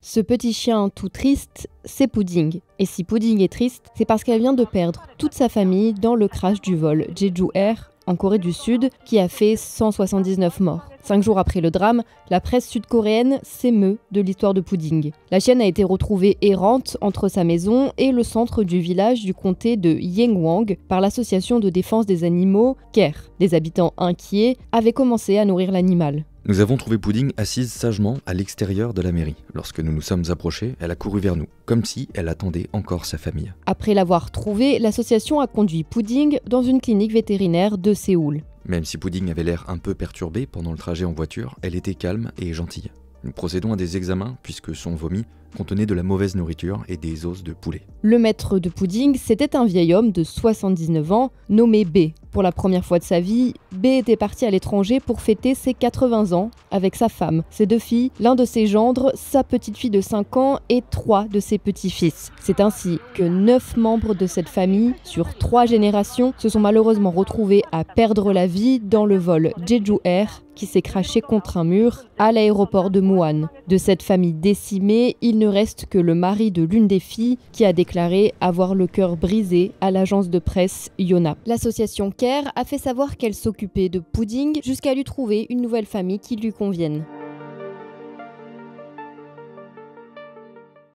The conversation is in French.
Ce petit chien tout triste, c'est Pudding. Et si Pudding est triste, c'est parce qu'elle vient de perdre toute sa famille dans le crash du vol Jeju Air en Corée du Sud qui a fait 179 morts. 5 jours après le drame, la presse sud-coréenne s'émeut de l'histoire de Pudding. La chienne a été retrouvée errante entre sa maison et le centre du village du comté de Yeongwang par l'association de défense des animaux CARE. Des habitants inquiets avaient commencé à nourrir l'animal. Nous avons trouvé Pudding assise sagement à l'extérieur de la mairie. Lorsque nous nous sommes approchés, elle a couru vers nous, comme si elle attendait encore sa famille. Après l'avoir trouvée, l'association a conduit Pudding dans une clinique vétérinaire de Séoul. Même si Pudding avait l'air un peu perturbée pendant le trajet en voiture, elle était calme et gentille. Nous procédons à des examens puisque son vomi contenait de la mauvaise nourriture et des os de poulet. Le maître de Pudding, c'était un vieil homme de 79 ans nommé B. Pour la première fois de sa vie, B était parti à l'étranger pour fêter ses 80 ans avec sa femme, ses 2 filles, l'un de ses gendres, sa petite fille de 5 ans et 3 de ses petits-fils. C'est ainsi que 9 membres de cette famille, sur 3 générations, se sont malheureusement retrouvés à perdre la vie dans le vol Jeju Air qui s'est crashé contre un mur à l'aéroport de Muan. De cette famille décimée, il ne reste que le mari de l'une des filles qui a déclaré avoir le cœur brisé à l'agence de presse Yonhap. L'association CARE a fait savoir qu'elle s'occupait de Pudding jusqu'à lui trouver une nouvelle famille qui lui convienne.